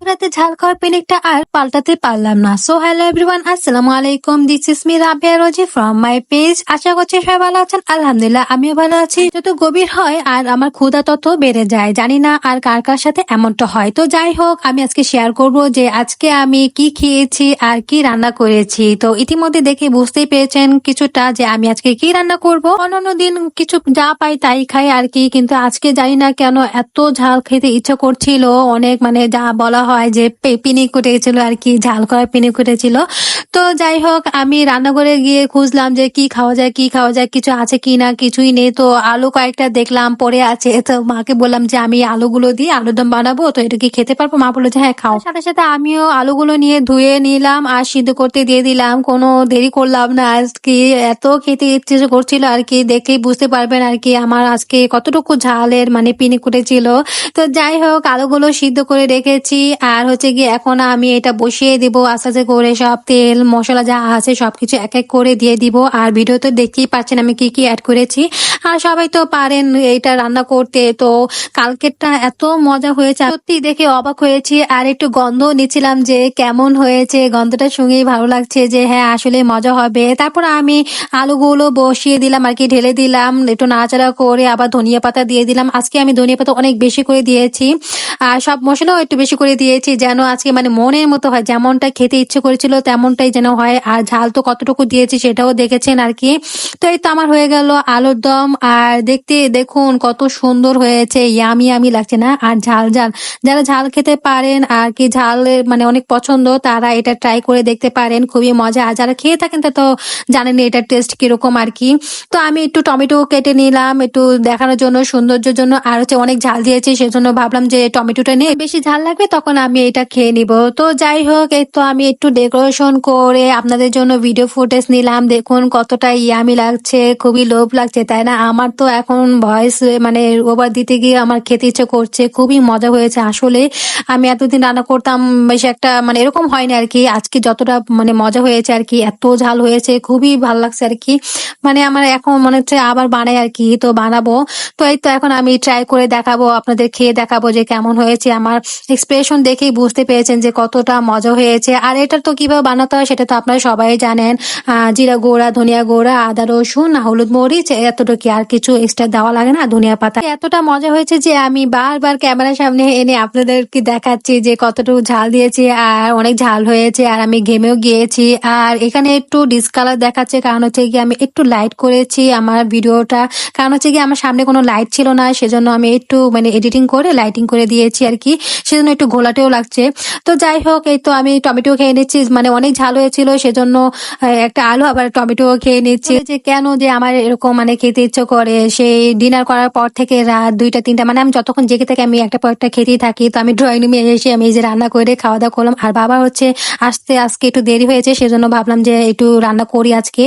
রাতে ঝাল খাওয়ার পেনিকটা আর পাল্টাতে পারলাম না। সো হ্যালো এভরিওয়ান, আসসালামু আলাইকুম। This is me Rabia Rosy from my page. আশা করছি সবাই ভালো আছেন। আলহামদুলিল্লাহ আমিও ভালো আছি। যত গভীর হয় আর আমার ক্ষুধা তত বেড়ে যায়। জানি না আর কার কার সাথে এমনটা হয়। তো যাই হোক, আমি আজকে শেয়ার করব যে আজকে আমি কি খেয়েছি আর কি রান্না করেছি। তো ইতিমধ্যে দেখে বুঝতেই পেরেছেন কিছুটা যে আমি আজকে কি রান্না করব। অন্যান্য দিন কিছু যা পাই তাই খাই আর কি, কিন্তু আজকে জানি না কেন এত ঝাল খেতে ইচ্ছে করছিল। অনেক মানে যা বলা হয় যে পিনিক উঠেছিল আর কি, ঝাল করা পিনিক উঠেছিল। তো যাই হোক, আমি রান্নাঘরে গিয়ে খুঁজলাম যে কি খাওয়া যায় কি খাওয়া যায়, কিছু আছে কি না, কিছুই নেই। তো আলু কয়েকটা দেখলাম পড়ে আছে, তো মাকে বললাম যে আমি আলুগুলো দিয়ে আলুর দম বানাবো, তো এটা কি খেতে পারবো? মা বললো যে হ্যাঁ খাও। সাথে সাথে আমিও আলুগুলো নিয়ে ধুয়ে নিলাম আর সিদ্ধ করতে দিয়ে দিলাম। কোনো দেরি করলাম না। আজকে এত খেতে ইচ্ছে করছিল আর কি, দেখেই বুঝতে পারবেন আর কি আমার আজকে কতটুকু ঝালের মানে পিনিক উঠেছিল। তো যাই হোক, আলুগুলো সিদ্ধ করে রেখেছি আর হচ্ছে গিয়ে এখন আমি এটা বসিয়ে দিব আস্তে আস্তে করে। সব তেল মশলা যা আছে সবকিছু এক এক করে দিয়ে দিব। আর ভিডিও তো দেখতেই পাচ্ছেন আমি কি কি অ্যাড করেছি। আর সবাই তো পারেন এটা রান্না করতে। তো কালকেরটা এত মজা হয়েছে, সত্যি দেখে অবাক হয়েছি। আর একটু গন্ধ নিচ্ছিলাম যে কেমন হয়েছে, গন্ধটা শুনেই ভালো লাগছে যে হ্যাঁ আসলে মজা হবে। তারপর আমি আলুগুলো বসিয়ে দিলাম আর কি, ঢেলে দিলাম, একটু নাড়াচাড়া করে আবার ধনিয়া পাতা দিয়ে দিলাম। আজকে আমি ধনিয়া পাতা অনেক বেশি করে দিয়েছি আর সব মশলাও একটু বেশি করে দিয়েছি, যেন আজকে মানে মনের মতো হয়, যেমনটা খেতে ইচ্ছে করেছিল তেমনটাই যেন হয়। আর ঝাল তো কতটুকু দিয়েছি সেটাও দেখেছেন আর কি। তো এই তো আমার হয়ে গেল আলুর দম। আর দেখতে দেখুন কত সুন্দর হয়েছে, ইয়ামি ইয়ামি লাগছে না? আর ঝাল ঝাল, যারা ঝাল খেতে পারেন আর কি, ঝাল মানে অনেক পছন্দ, তারা এটা ট্রাই করে দেখতে পারেন, খুবই মজা। আর যারা খেয়ে থাকেন তা তো জানেন এটার টেস্ট কিরকম আর কি। তো আমি একটু টমেটো কেটে নিলাম একটু দেখানোর জন্য, সৌন্দর্যের জন্য। আর হচ্ছে অনেক ঝাল দিয়েছি সেজন্য ভাবলাম যে টমেটোটা নিয়ে বেশি ঝাল লাগবে তখন আমি এটা খেয়ে নিব। তো যাই হোক, এই তো আমি একটু ডেকোরেশন করে আপনাদের জন্য ভিডিও ফুটেজ নিলাম। দেখুন কতটা ইয়ামি লাগছে, খুবই লোভ লাগছে তাই না? আমার তো এখন ভয়েস মানে ওভার দিতে গিয়ে আমার খেতে ইচ্ছে করছে। খুবই মজা হয়েছে আসলে। আমি এতদিন রান্না করতাম বেশ একটা মানে এরকম হয়নি আর কি, আজকে যতটা মানে মজা হয়েছে আর কি, এত ঝাল হয়েছে, খুবই ভালো লাগছে আর কি। মানে আমার এখন মনে হচ্ছে আবার বানাই আর কি, তো বানাবো। তো এই তো এখন আমি ট্রাই করে দেখাবো, আপনাদের খেয়ে দেখাবো যে কেমন হয়েছে। আমার এক্সপ্রেশন দেখেই বুঝতে পেরেছেন যে কতটা মজা হয়েছে। আর এটা তো কিভাবে বানাতে হয় সেটা তো আপনারা সবাই জানেন। জিরা গুঁড়া, ধনিয়া গুঁড়া, আদা রসুন, হলুদ মরিচ, এতটুকু, আর কিছু এক্সট্রা দেওয়া লাগে না, ধনিয়া পাতা। এতটা মজা হয়েছে যে আমি বারবার ক্যামেরার সামনে এনে আপনাদেরকে দেখাচ্ছি যে কতটুকু ঝাল দিয়েছি আর অনেক ঝাল হয়েছে। আর আমি ঘেমেও গিয়েছি। আর এখানে একটু ডিসকালার দেখাচ্ছে, কারণ হচ্ছে কি আমি একটু লাইট করেছি আমার ভিডিওটা, কারণ হচ্ছে কি আমার সামনে কোনো লাইট ছিল না, সেজন্য আমি একটু মানে এডিটিং করে লাইটিং করে দিয়েছি আর কি, সেজন্য একটু ঘোলাটেও লাগছে। তো যাই হোক, এই তো আমি টমেটো খেয়ে নিচ্ছি, মানে অনেক ঝাল হয়েছিল সেজন্য একটা আলু আবার টমেটো খেয়ে নিচ্ছি। যে কেন যে আমার এরকম মানে খেতে ইচ্ছে করে, সেই ডিনার করার পর থেকে রাত 2টা 3টা, মানে আমি যতক্ষণ জেগে থাকি আমি একটা পর একটা খেতেই থাকি। তো আমি ড্রয়িং রুমে এসে আমি এই যে রান্না করে খাওয়া দাওয়া করলাম। আর বাবা হচ্ছে আসতে আজকে একটু দেরি হয়েছে, সেজন্য ভাবলাম যে একটু রান্না করি আজকে,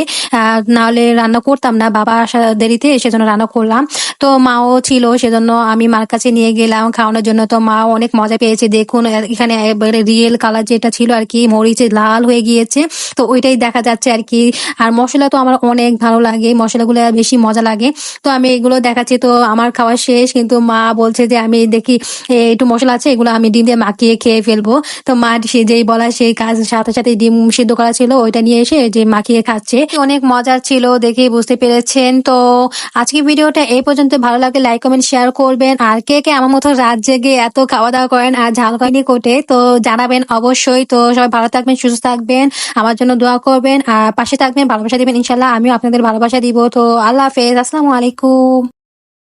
নাহলে রান্না করতাম না, বাবা আসা দেরিতে, সেজন্য রান্না করলাম। তো মাও ছিল সেজন্য আমি মার কাছে নিয়ে গেলাম খাওয়ানোর জন্য। তো মাও অনেক মজা পেয়েছে। দেখুন এখানে রিয়েল কালার যেটা ছিল আর কি, মরিচে লাল হয়ে গিয়েছে, তো ওইটাই দেখা যাচ্ছে আর কি। আর মশলা তো আমার অনেক ভালো লাগে, মশলাগুলো বেশি মজা লাগে। তো আমি এগুলো দেখাচ্ছি, তো আমার খাওয়া শেষ, কিন্তু মা বলছে যে আমি দেখি একটু মশলা আছে, এগুলো আমি ডিম দিয়ে মাখিয়ে খেয়ে ফেলবো। তো মা সে যেই বলা সেই কাজ, সাথে সাথে ডিম সিদ্ধ করা ছিল ওইটা নিয়ে এসে যে মাখিয়ে খাচ্ছে। অনেক মজার ছিল, দেখে বুঝতে পেরেছেন। তো আজকে ভিডিওটা এই পর্যন্ত। ভালো লাগলে লাইক কমেন্ট শেয়ার করবেন। আর কে কে আমার মতো রাত জেগে এত খাওয়া দাওয়া করেন আর ঝাল খাইনি কোটে, তো জানাবেন অবশ্যই। তো সবাই ভালো থাকবেন, সুস্থ থাকবেন, আমার জন্য দোয়া করবেন আর পাশে থাকবেন, ভালোবাসা দিবেন ইনশাল্লাহ। আমিও আপনাদের ভালোবাসা দিব। তো আল্লাহ হাফেজ, আসসালামু আলাইকুম।